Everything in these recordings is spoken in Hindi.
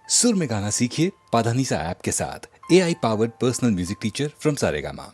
सुर में गाना सीखिए पाधानीसा ऐप के साथ। AI powered personal music teacher from Saregama.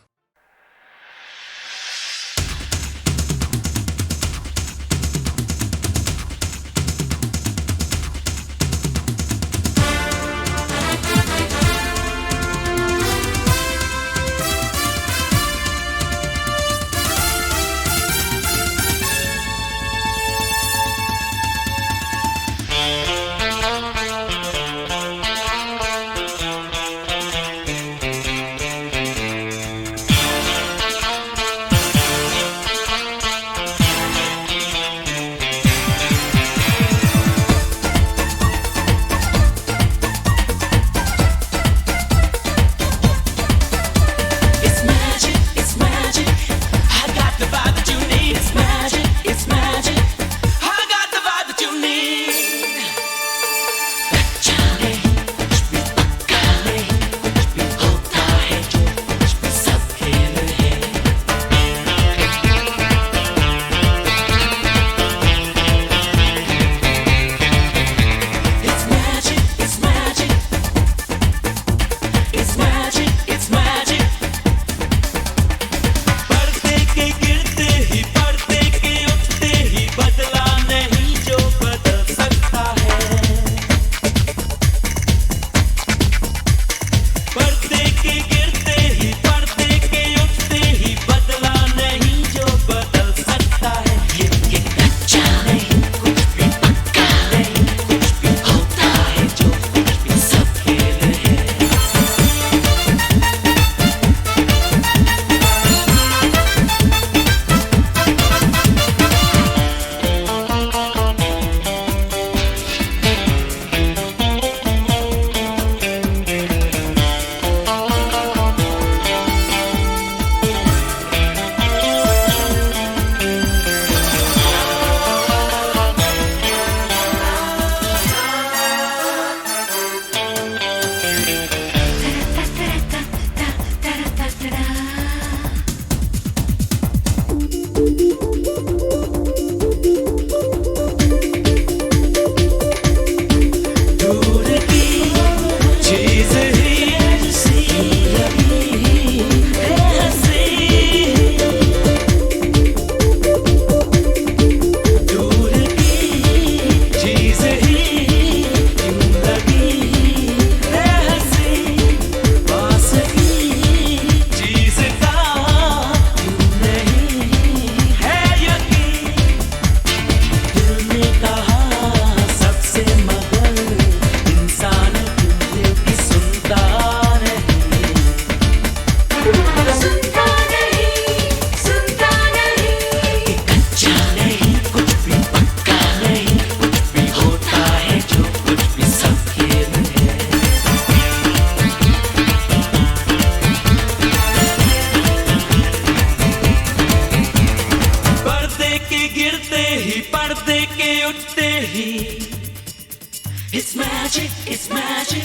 It's magic, it's magic.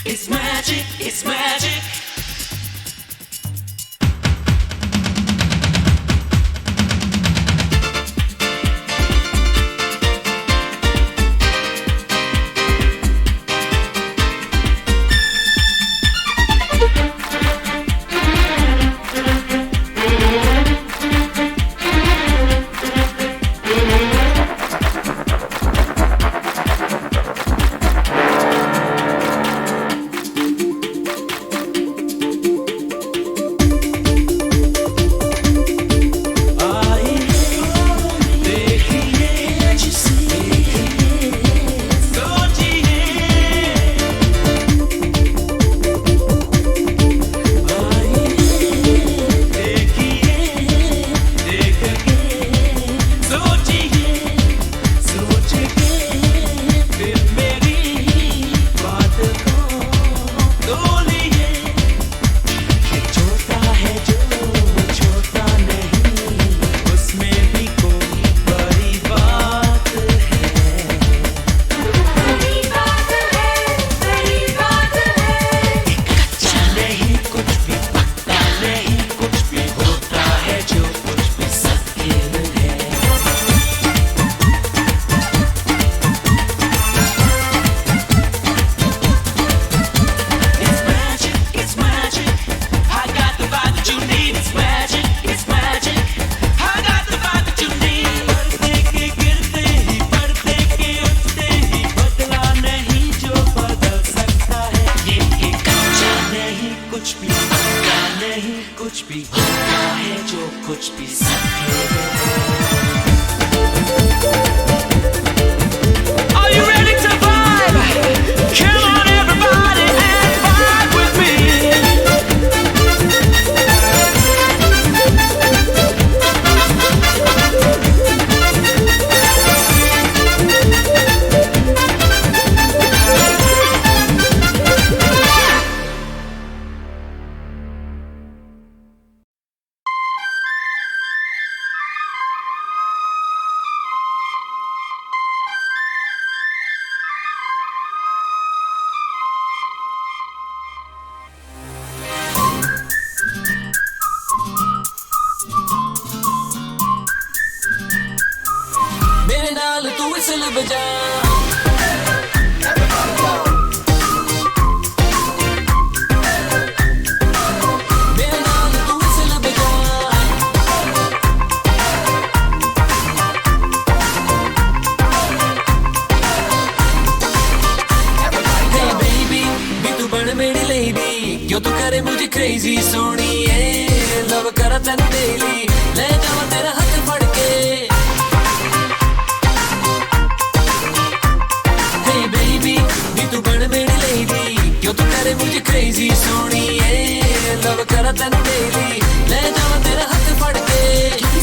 It's magic, it's magic. मेरी लेडी क्यों तू करे मुझे क्रेजी सोनिए लव करा तेन डेली ले जावा तेरा हाथ फड़ के हे बेबी नी तू बन मेरी लेडी क्यों तू करे मुझे क्रेजी सोनिए लव करा तेन डेली ले जावा तेरा हाथ फड़ के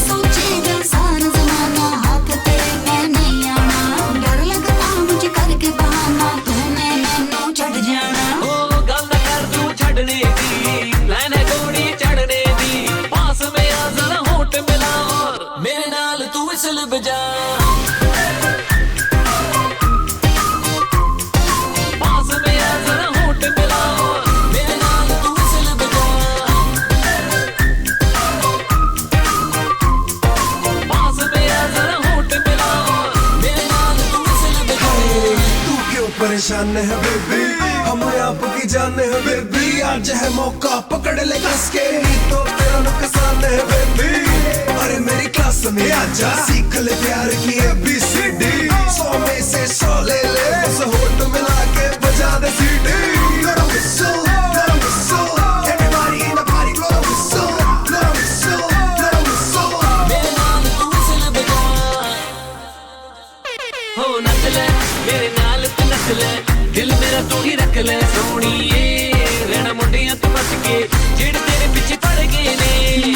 सोचेगा सारा जमाना हाथ तेरे में नहीं आना डर लगता मुझे करके बहाना तूने मैनू छड़ जाना ओ गल ना कर तू छड़ने दी प्लान है गोड़ी चढ़ने दी पास में आ जरा होठ मिला और मेरे नाल तू विसल बजा पास में आ जरा होठ मिला और मेरे नाल तू विसल बजा पास में आ जरा होठ मिला और मेरे नाल तू विसल बजा तू क्यों परेशान है बेबी हमें आपकी जान है बेबी आज है मौका पकड़ ले कस के तो तेरा नुकसान है बेबी अरे मेरी क्लास में आजा सीख ले प्यार की ABCD 100 में से 100 ले ले बस होठ मिला के बजा दे सीटी blow the whistle everybody in the party blow the whistle blow the whistle मेरे नाल तू विसल बजा हो नच ले मेरे नाल तू नच ले दिल मेरा तू ही रख ले सोनिए रहना मुंडियां तू बच के जेड़ तेरे पीछे पड़ गए ने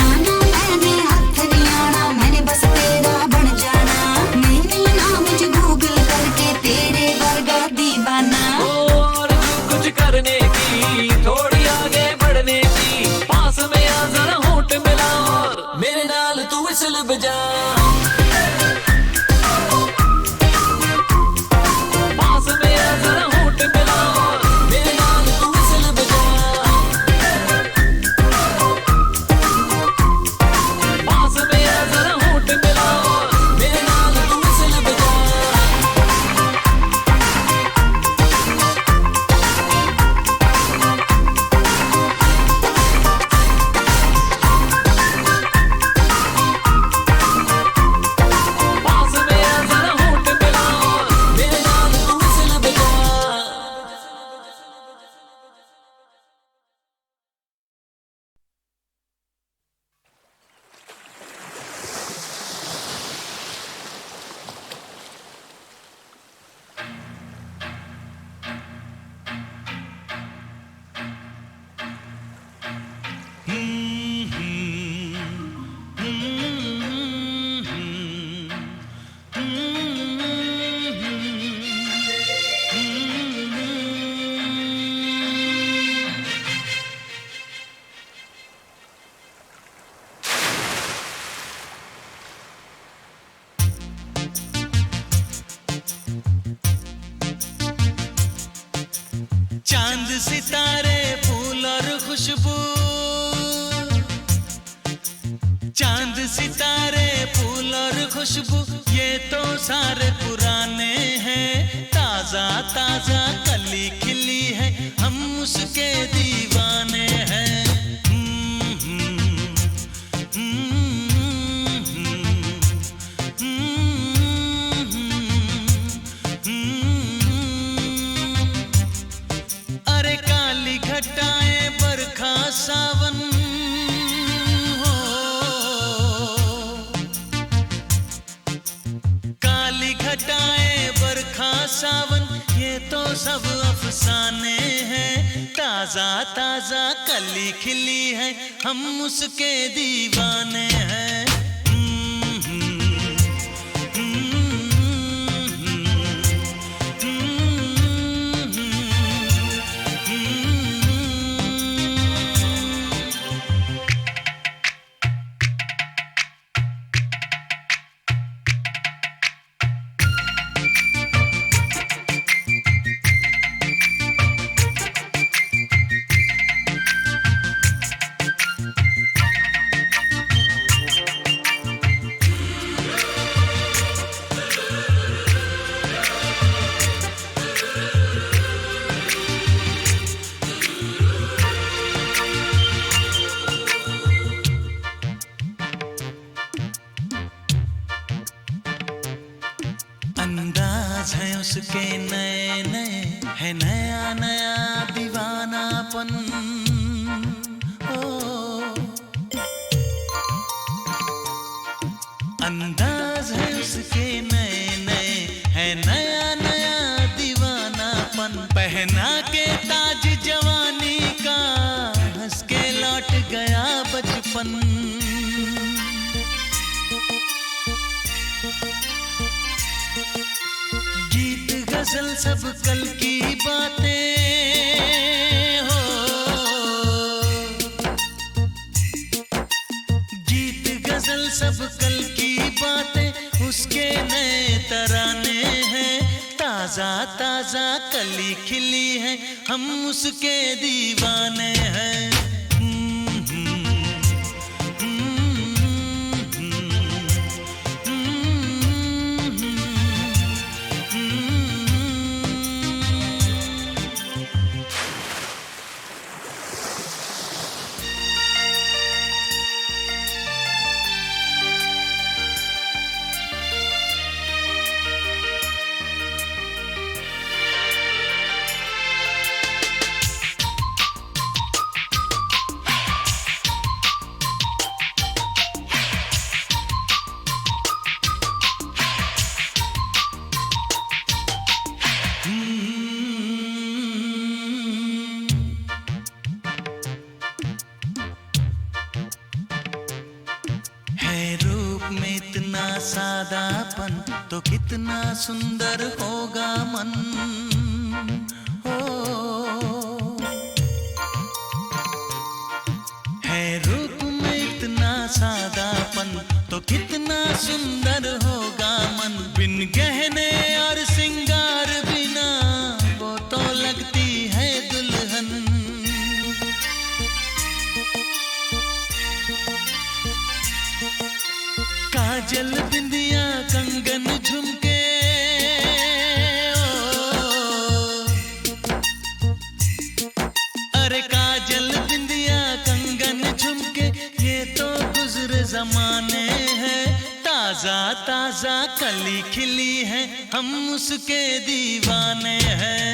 आना मैंने हाथ नहीं आना मैंने बस तेरा बन जाना नहीं मिलना मुझे गूगल करके तेरे वर्गा दीवाना और जो कुछ करने की थोड़ी आगे बढ़ने की पास में आ जरा होठ मिला और मेरे नाल तू विसल बजा पास में आ जरा होठ मिला और मेरे नाल तू विसल बजा पास में आ जरा होठ मिला और मेरे नाल तू विसल बजा पास में आ जरा होठ मिला और मेरे नाल तू विसल बजा चांद सितारे फूल और खुशबू चांद सितारे फूल और खुशबू ये तो सारे पुराने हैं ताजा ताजा कली खिली है हम उसके दीवाने हैं अरे काली घटाएं बरखा सावन हो काली घटाएं बरखा सावन ये तो सब अफसाने हैं ताजा ताजा कली खिली है हम उसके दीवाने हैं अंदाज है उसके नए नए है नया नया दीवाना दीवानापन। अंदाज है उसके नए नए, है नया नया दीवानापन। पहना के ताज जवानी का, हंस के लौट गया बचपन। गीत गजल सब कल की बातें हो, गीत गजल सब कल की बातें उसके नए तराने हैं। ताजा ताजा कली खिली है, हम उसके दीवाने हैं। सादापन तो कितना सुंदर होगा मन। हो है रूप में इतना सादापन तो कितना सुंदर होगा मन। बिन गहने और सिंगार बिना वो तो लगती है दुल्हन। काजल बिंदिया कंगन झुमके, अरे काजल बिंदिया कंगन झुमके ये तो गुजरे जमाने हैं। ताजा ताजा कली खिली है, हम उसके दीवाने हैं।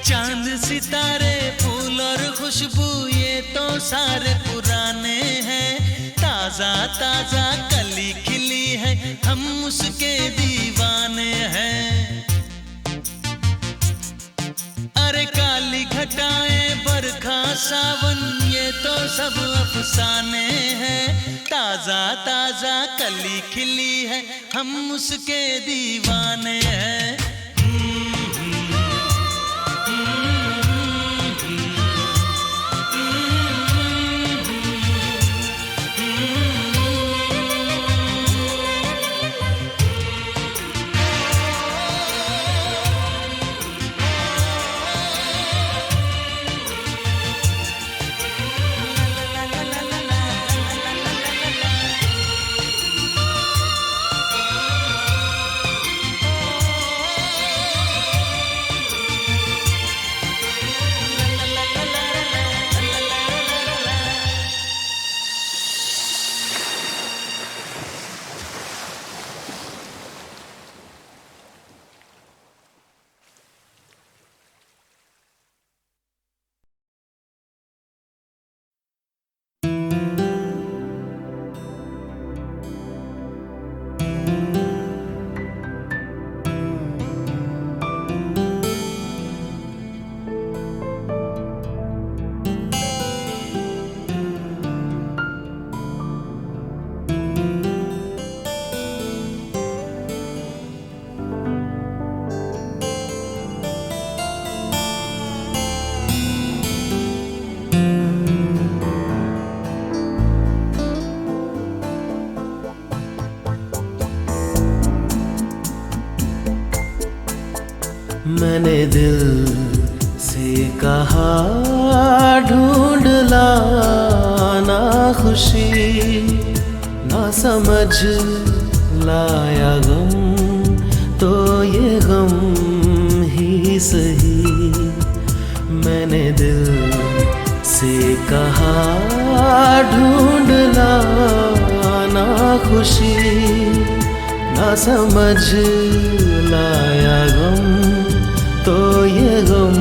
चांद सितारे फूल और खुशबू ये तो सारे पुराने हैं। ताजा ताजा कली खिली है, हम उसके दीवाने हैं। अरे काली घटाएं बरखा सावन ये तो सब अफसाने हैं। ताजा ताजा कली खिली है, हम उसके दीवाने हैं। मैंने दिल से कहा ढूंढ लाना खुशी, ना समझ लाया गम तो ये गम ही सही। मैंने दिल से कहा ढूंढ लाना खुशी, ना समझ लाया गम तो ये गम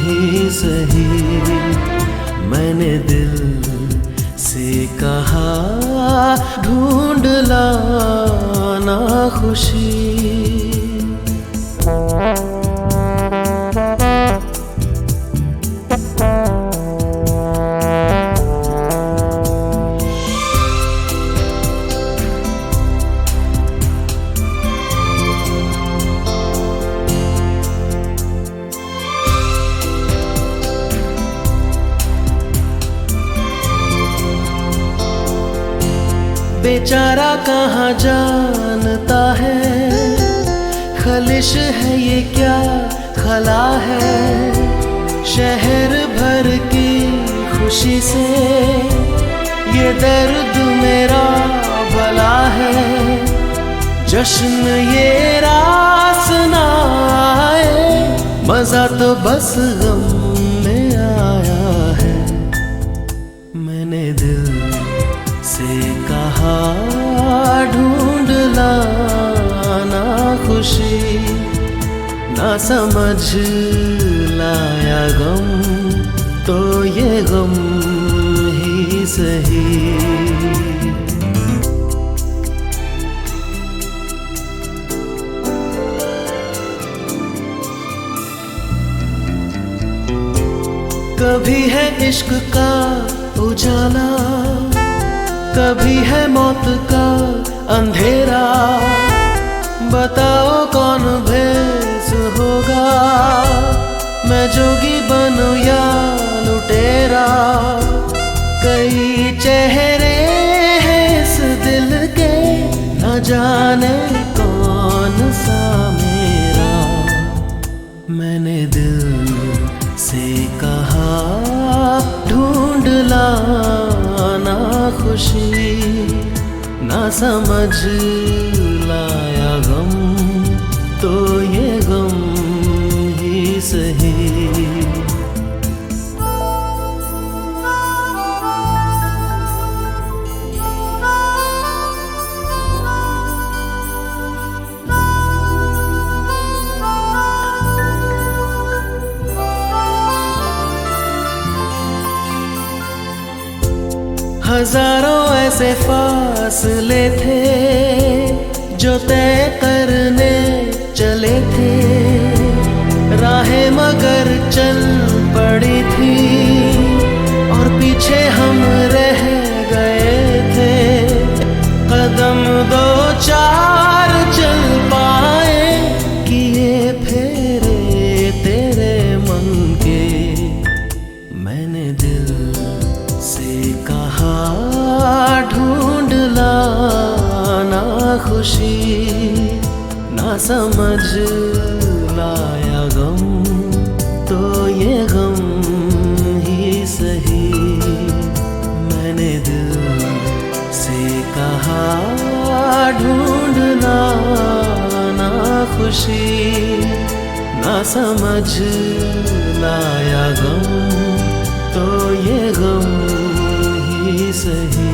ही सही। मैंने दिल से कहा ढूंढ लाना खुशी। बेचारा कहाँ जानता है, खलिश है ये क्या खला है। शहर भर की खुशी से ये दर्द मेरा भला है। जश्न ये रास ना आए, मजा तो बस गम में आया है। मैंने दिल से कहा ढूंढ लाना खुशी, ना समझ लाया गम तो ये गम ही सही। कभी है इश्क का उजाला, कभी है मौत का अंधेरा। बताओ कौन भेस होगा, मैं जोगी बनूं या लुटेरा। कई चेहरे हैं इस दिल के, न जाने कौन सा मेरा। मैंने दिल से कहा ढूंढ लाना खुशी, ना समझ लाया गम तो ये गम ही सही। हजारों ऐसे फासले थे जो तय करने चले थे। राहें मगर चल पड़ी थी और पीछे हम रह गए थे। कदम दो चार चल पाए, किए फेरे तेरे मन के। मैंने दिल से कहा ढूंढ लाना खुशी, ना समझ लाया गम तो ये गम ही सही। मैंने दिल से कहा ढूंढ लाना खुशी, ना समझ लाया गम तो ये गम ही सही।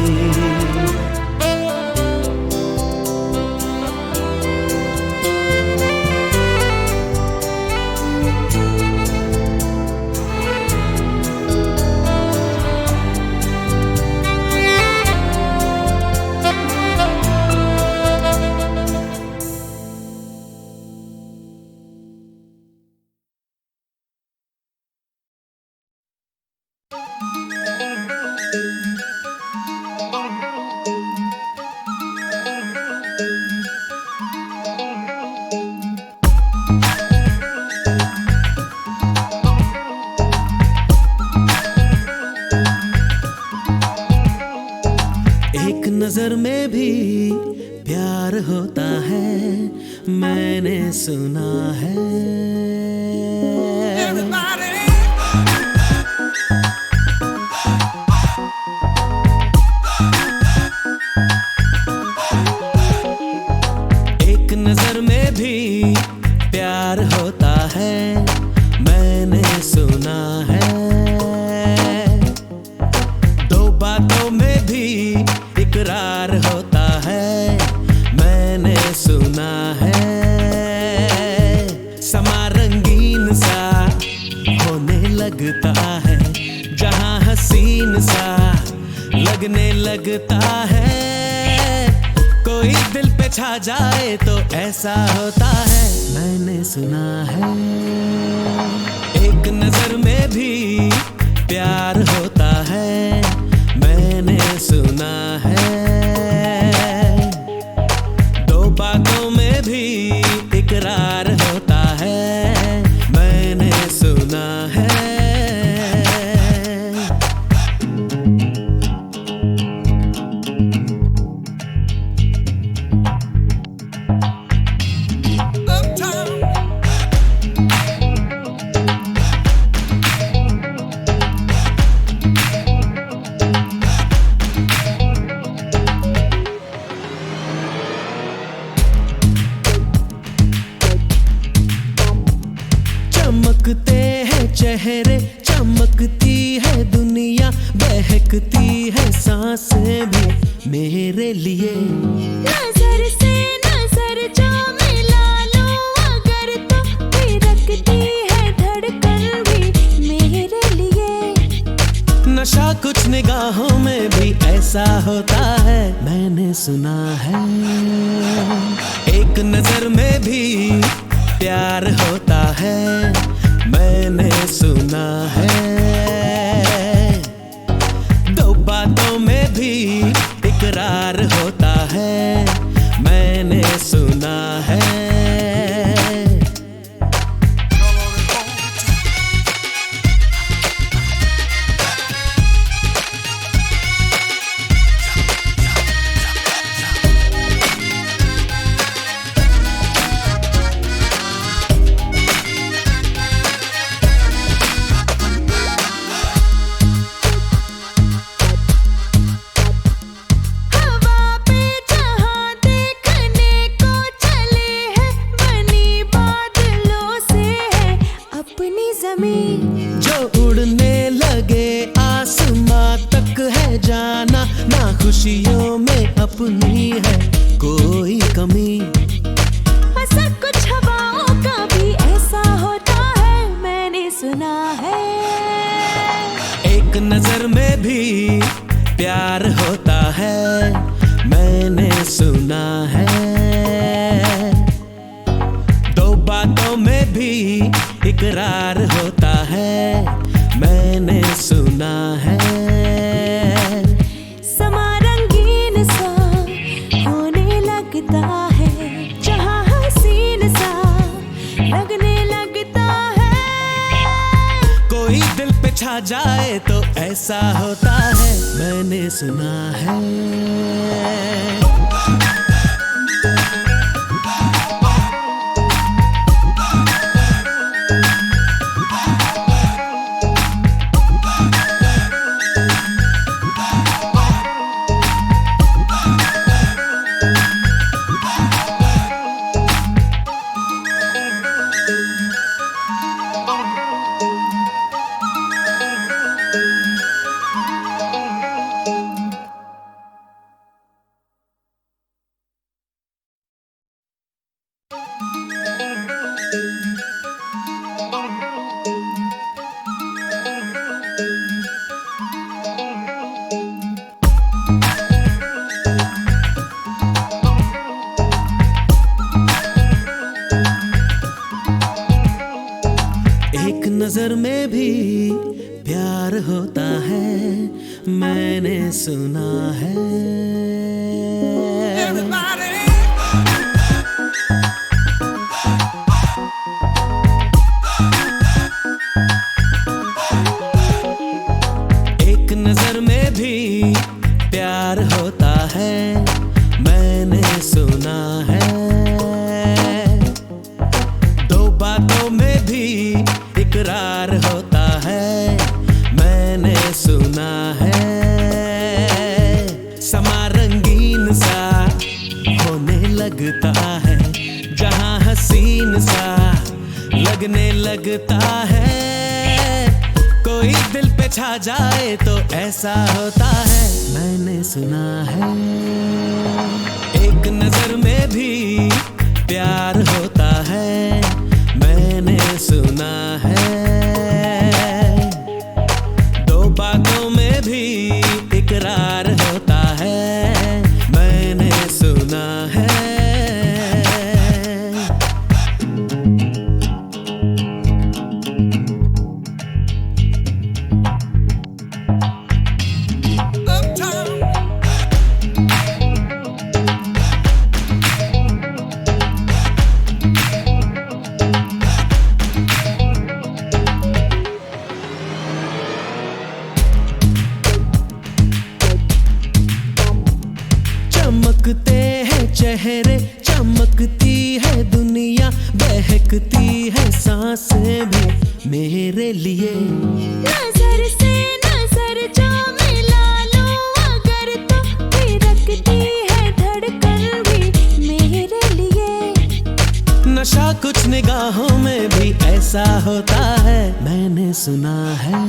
नजर में भी प्यार होता है, मैंने सुना है। इकरार होता है, मैंने सुना है। समा रंगीन सा होने लगता है, जहां हसीन सा लगने लगता है। कोई दिल पे छा जाए तो ऐसा होता है, मैंने सुना है। एक नजर में भी प्यार होता है, मैंने सुना है। दो बातों में भी इकरार होता है, मैंने सुना है। चमकते हैं चेहरे, चमकती है दुनिया, बहकती है सांसें भी मेरे लिए। नजर से नजर जो मिला लो अगर तो थिरकती है धड़कन भी मेरे लिए। नशा कुछ निगाहों में भी ऐसा होता है, मैंने सुना है। एक नजर में भी प्यार होता है, मैंने सुना है। दो बातों में भी इकरार होता है, मैंने सुना है। जो उड़ने लगे आसमां तक है जाना, ना खुशियों में अपनी है कोई कमी। ऐसा कुछ हवाओं का भी ऐसा होता है, मैंने सुना है। एक नजर में भी प्यार होता है, मैंने सुना है। दो बातों में भी इकरार होता है, मैंने सुना है। समा रंगीन सा होने लगता है, जहां हसीन सा लगने लगता है। कोई दिल पे छा जाए तो ऐसा होता है, मैंने सुना है। एक नजर में भी प्यार होता है, मैंने सुना है। एक नजर में भी प्यार होता है, मैंने सुना है। दो बातों में भी इकरार होता है, मैंने सुना है। समा रंगीन सा होने लगता है, जहां हसीन सा लगने लगता है। कोई दिल पे छा जाए तो ऐसा होता है, मैंने सुना है। एक नजर में भी प्यार होता है, मैंने सुना है। दो बातों में भी इकरार होता है, मैंने सुना है। चमकते हैं चेहरे, चमकती है दुनिया, बहकती है सांसें भी मेरे लिए। नजर से नजर जो मिला लो अगर तो थिरकती है धड़कन भी मेरे लिए। नशा कुछ निगाहों में भी ऐसा होता है, मैंने सुना है।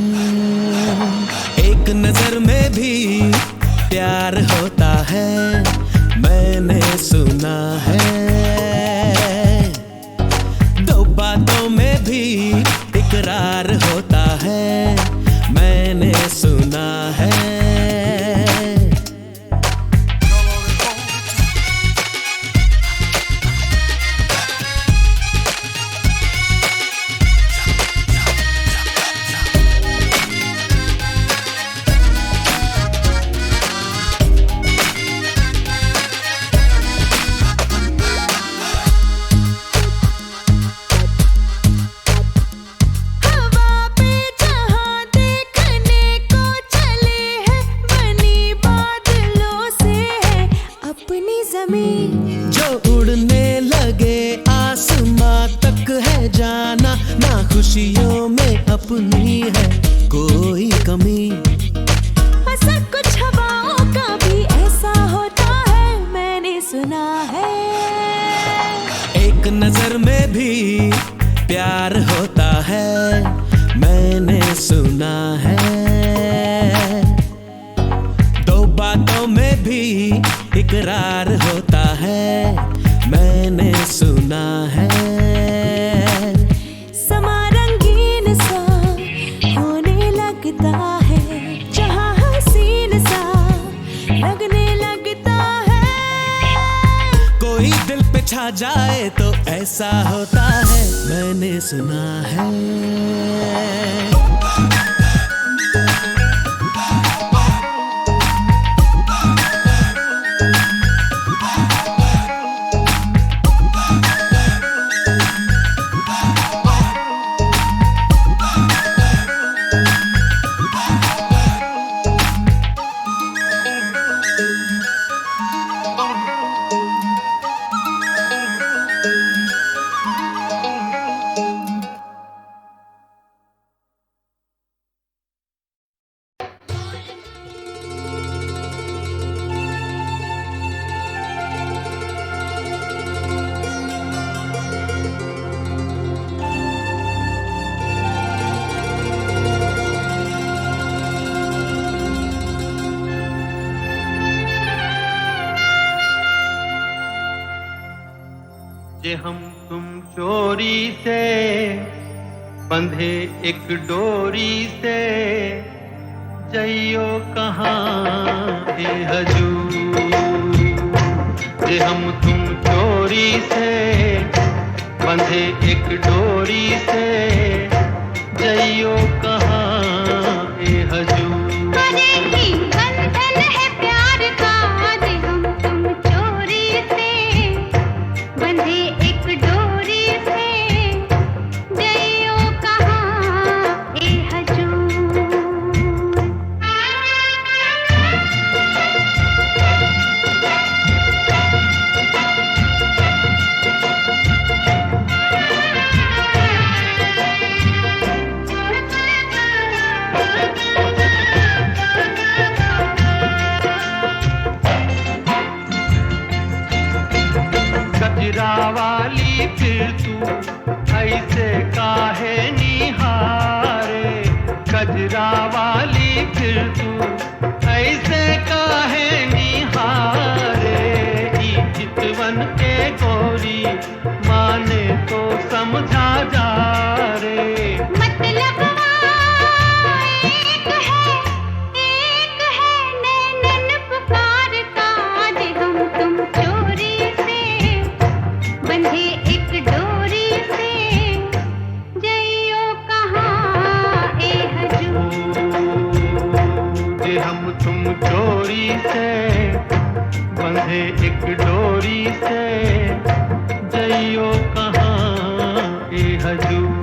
एक नजर में भी प्यार होता है, मैंने सुना है। दो बातों में भी इकरार होता है, मैंने सुना है। जो उड़ने लगे आसमां तक है जाना, ना खुशियों में अपनी है कोई कमी। ऐसा कुछ हवाओं का भी ऐसा होता है, मैंने सुना है। एक नजर में भी प्यार होता है, मैंने सुना है। दो बातों में भी इकरार होता है, मैंने सुना है। समा रंगीन सा होने लगता है, जहाँ हसीन सा लगने लगता है। कोई दिल पे छा जाए तो ऐसा होता है, मैंने सुना है। जे हम तुम चोरी से बंधे एक डोरी से, जइयो कहाँ हे हजूर। जे हम तुम चोरी से बंधे एक डोरी से, जइयो कहाँ हे हजूर। अरे ही बंधन है प्यार का, आज हम तुम चोरी से बंधे एक डोरी से, जइयो कहाँ ए हजूर। डोरी से, बंधे एक डोरी से, जइयो कहाँ ए हजूर।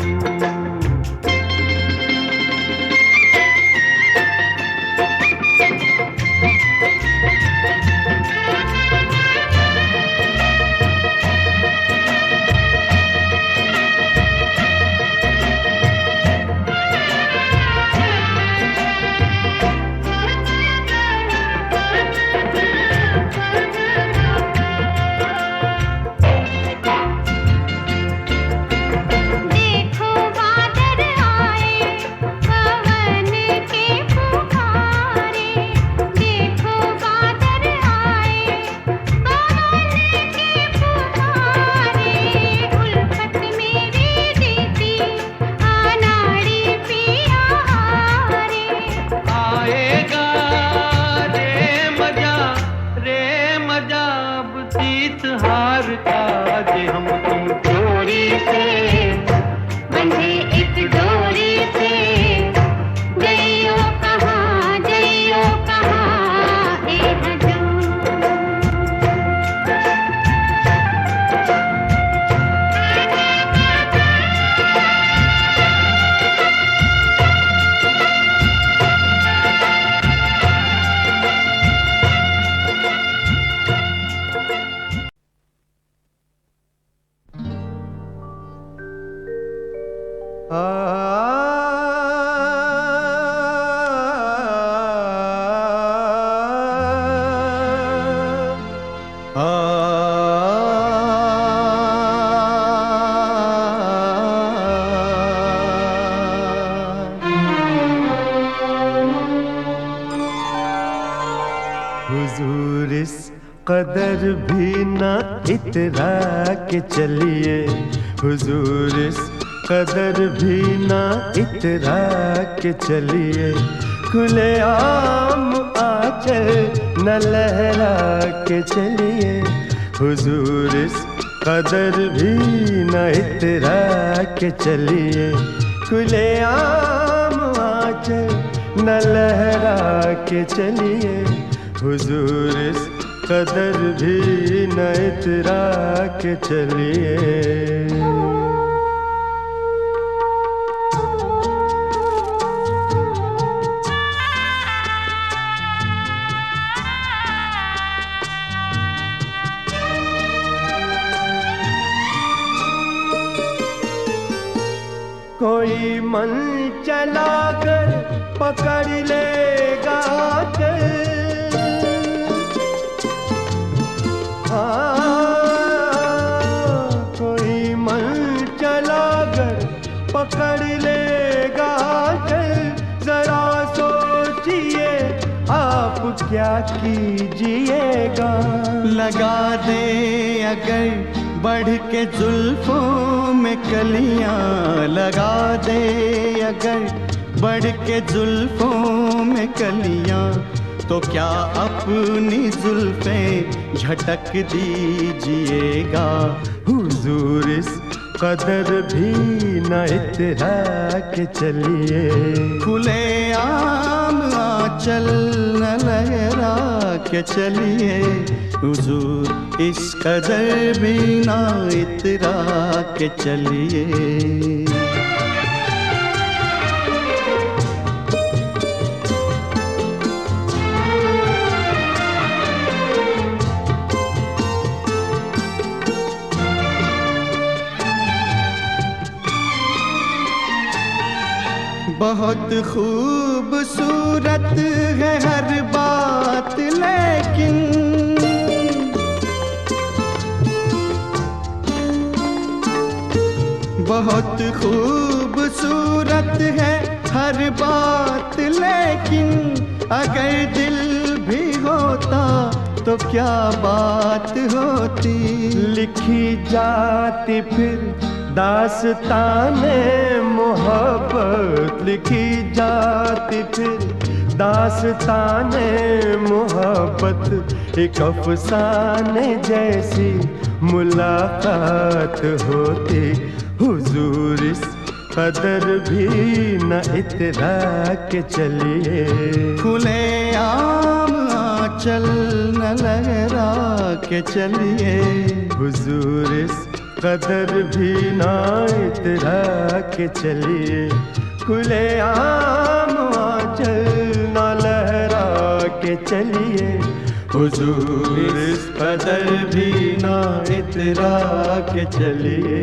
हुजूर इस कदर भी ना इतरा के चलिए, हुजूर इस कदर भी ना इतरा के चलिए, खुले आम आंचल न लहरा के चलिए, हुजूर इस कदर भी न इतरा के चलिए, खुले आम आंचल न लहरा के चलिए, हुजूर इस कदर भी न इतरा के चलिए। कोई मन चला कर पकड़ लेगा कोई मन चला कर पकड़ लेगा जरा सोचिए आप क्या कीजिएगा। लगा दे अगर बढ़ के जुल्फों में कलियां, लगा दे अगर बढ़ के जुल्फों में कलियां, तो क्या अपनी जुल्फें झटक दीजिएगा। हुजूर इस कदर भी न इतरा के चलिए, खुले आम आंचल न लहरा के चलिए, हुजूर इस कदर भी न इतरा के चलिए। बहुत खूबसूरत है हर बात, लेकिन बहुत खूबसूरत है हर बात, लेकिन अगर दिल भी होता तो क्या बात होती। लिखी जाती फिर दास्ताने मोहब्बत, लिखी जाती फिर दास्ताने मोहब्बत, एक अफसाने जैसी मुलाकात होती। हुजूर इस कदर भी न इतरा के चलिए, खुले आम के चलिए हुजूर इस कदर भी ना इतरा के चलिए खुले आम आंचल ना लहरा के चलिए हुजूर इस कदर भी ना इतरा के चलिए।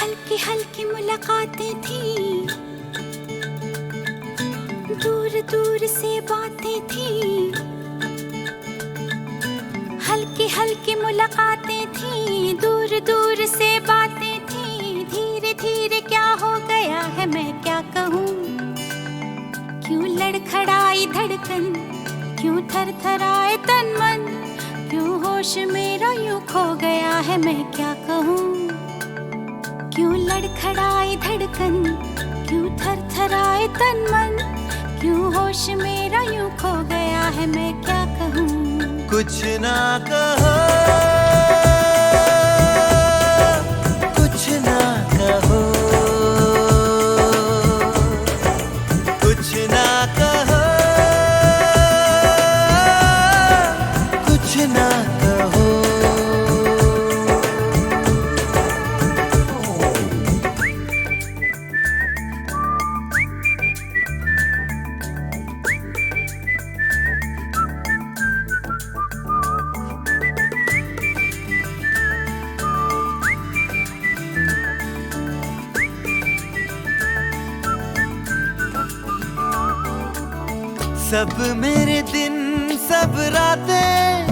हल्की हल्की मुलाकातें थी, दूर दूर से बातें थी। हल्की हल्की मुलाकातें थी, दूर दूर से बातें थी। धीरे धीरे क्या हो गया है मैं क्या कहूँ, क्यों लड़खड़ाई धड़कन, क्यों थरथराए तन मन, क्यों होश मेरा यूं खो गया है मैं क्या कहूँ। क्यों लड़खड़ाई धड़कन, क्यों थरथराए तन मन, क्यों होश मेरा यूं खो गया है मैं क्या कहूँ। कुछ ना कहो, कुछ ना कहो, कुछ ना कहो, कुछ ना कहो। सब मेरे दिन सब रातें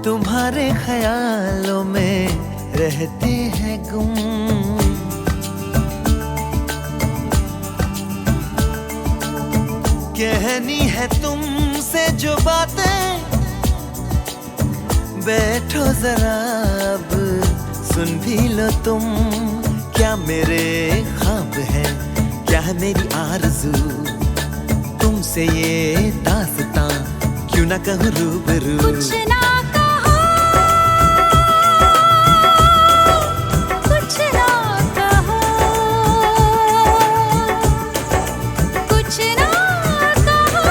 तुम्हारे ख्यालों में रहते हैं गुम। कहनी है तुमसे जो बातें, बैठो जरा अब सुन भी लो तुम। क्या मेरे ख्वाब हैं, क्या है मेरी आरज़ू, तुमसे ये दास्तां क्यों ना कहूँ रूबरू। कुछ ना कहो, कुछ ना कहो, कुछ ना कहो,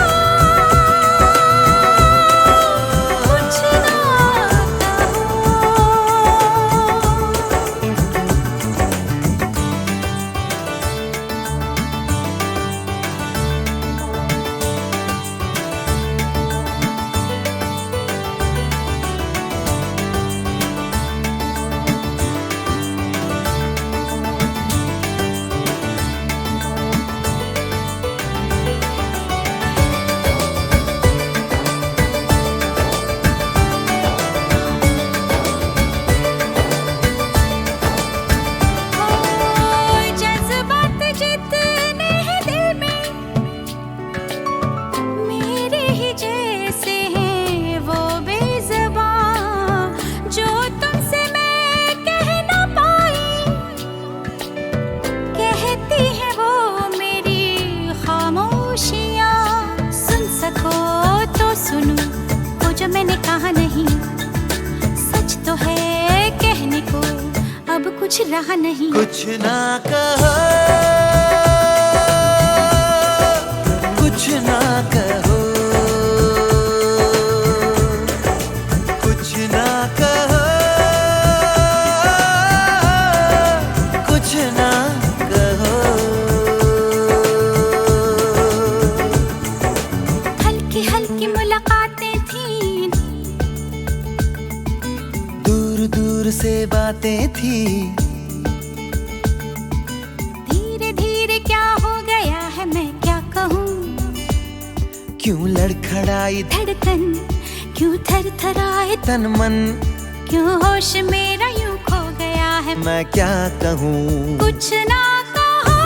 कुछ ना जज्बात जितने हैं दिल में, मेरे ही जैसे हैं वो बेज़ुबान। जो तुमसे मैं कह ना पाई, कहती है वो मेरी खामोशियाँ। सुन सको तो सुनो वो जो मैंने कहा नहीं, सच तो है कहने को अब कुछ रहा नहीं। कुछ ना कहो, कुछ ना कहो, कुछ ना कहो, कुछ ना कहो। हल्की हल्की मुलाकातें थी, दूर दूर से बातें थी। धीरे धीरे क्या हो गया है मैं क्या कहूँ, क्यों लड़खड़ाई धड़कन क्यों थरथराए तन मन, क्यों होश मेरा यूं खो गया है मैं क्या कहूँ। कुछ ना कहो,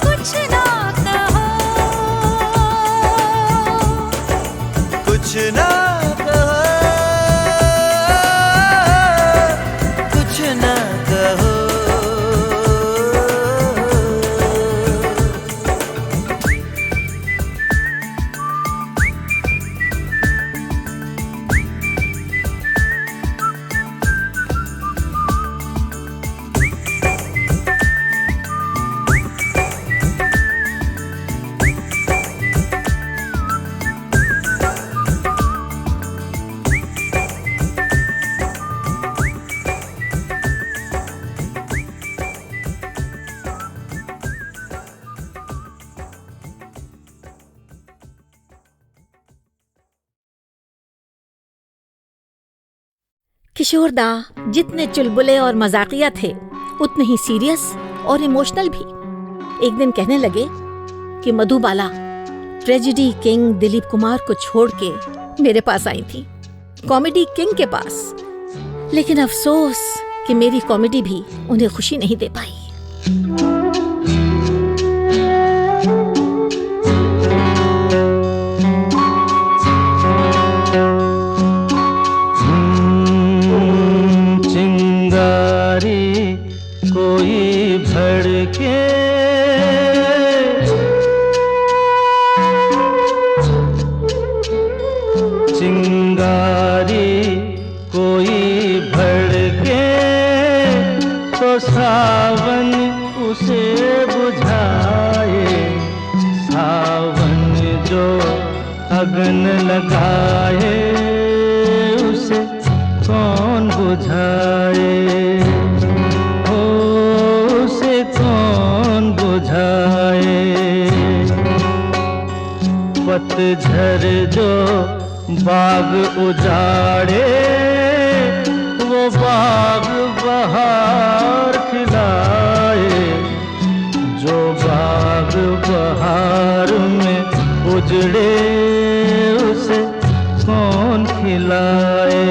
कुछ ना कहो, ना कहो, कुछ ना कहो। किशोर दा जितने चुलबुले और मजाकिया थे उतने ही सीरियस और इमोशनल भी। एक दिन कहने लगे कि मधुबाला ट्रेजेडी किंग दिलीप कुमार को छोड़ के मेरे पास आई थी, कॉमेडी किंग के पास। लेकिन अफसोस कि मेरी कॉमेडी भी उन्हें खुशी नहीं दे पाई। कोई भड़के चिंगारी, कोई भड़के तो सावन उसे बुझाए। सावन जो अगन लगाए उसे कौन बुझाए, पतझर जो बाग उजाड़े वो बाग बहार खिलाए। जो बाग बहार में उजड़े उसे कौन खिलाए,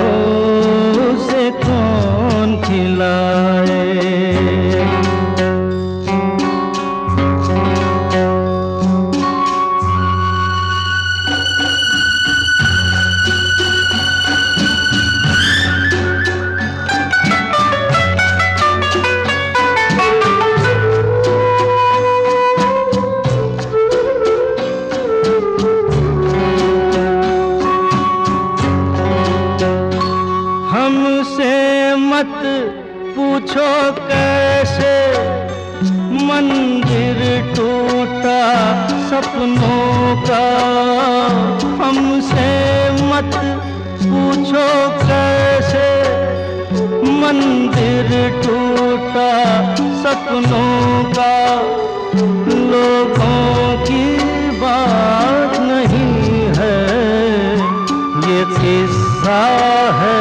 उसे कौन खिलाए। पूछो कैसे मंदिर टूटा सपनों का, हमसे मत पूछो कैसे मंदिर टूटा सपनों का। लोगों की बात नहीं है ये किस्सा है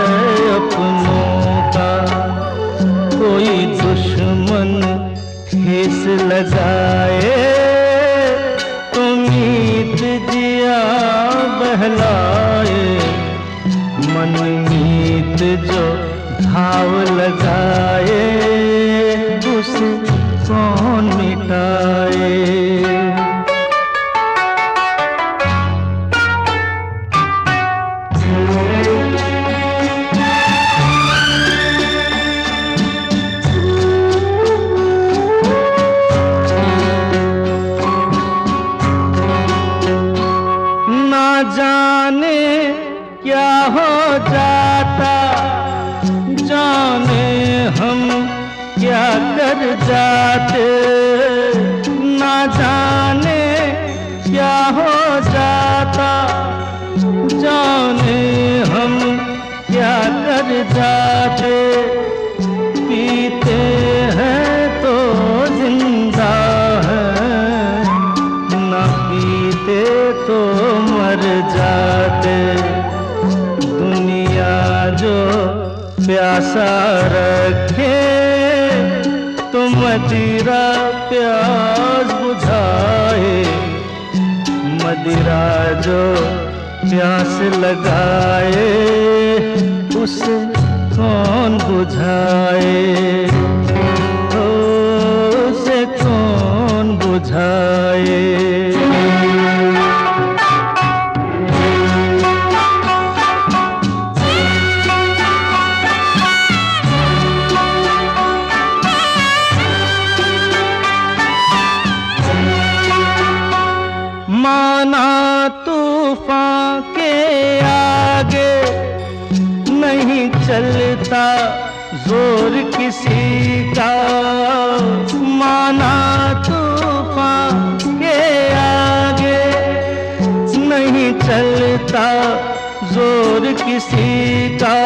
अपनों का। कोई दुश्मन ठेस लगाए तो मीत जिया बहलाए। मन मीत जो घाव लगाए उसे कौन मिटाए। जाने क्या हो जाता, जाने हम क्या कर जाते। ना जाने क्या हो जाता, जाने हम क्या कर जाते। पीते हैं तो जिंदा है, ना पीते तो मर जाते। दुनिया जो प्यासा रखे तो मदिरा प्यास बुझाए। मदिरा जो प्यास लगाए उसे कौन बुझाए, उसे कौन बुझाए। माना तूफान के आगे नहीं चलता जोर किसी का, माना तूफान के आगे नहीं चलता जोर किसी का,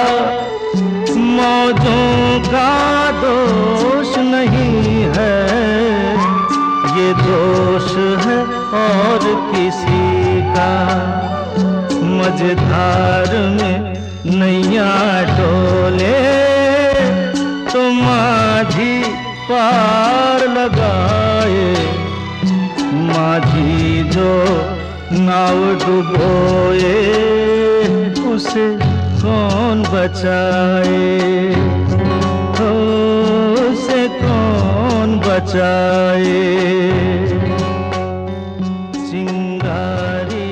मौजों का दोष नहीं है ये दोष है और किसी का। मझधार में नैया डोले तो माझी पार लगाए, माझी जो नाव डुबोए उसे कौन बचाए, हो उसे कौन बचाए। चिंगारी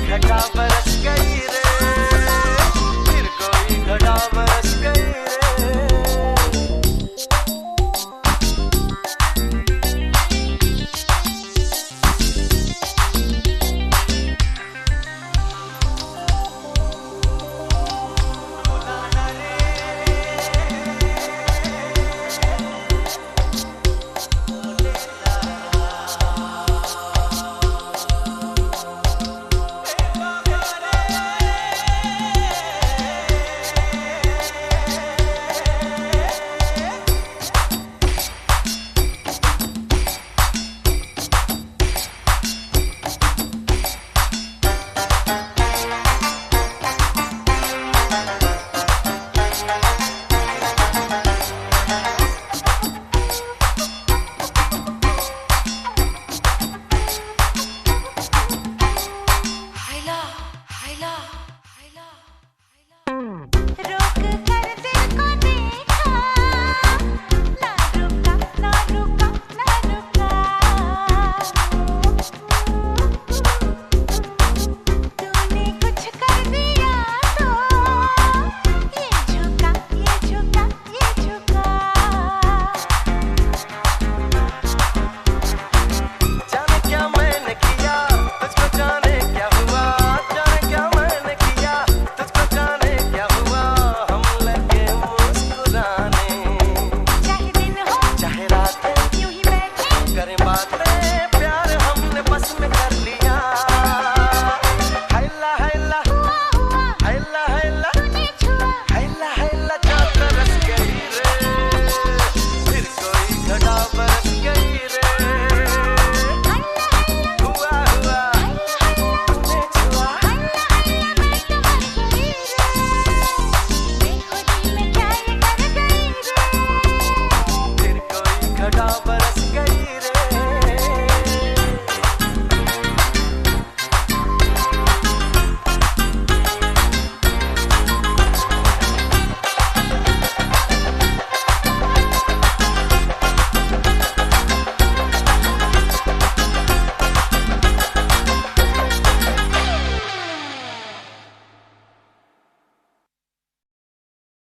घटा बरस गई रे, फिर कोई घटा बरस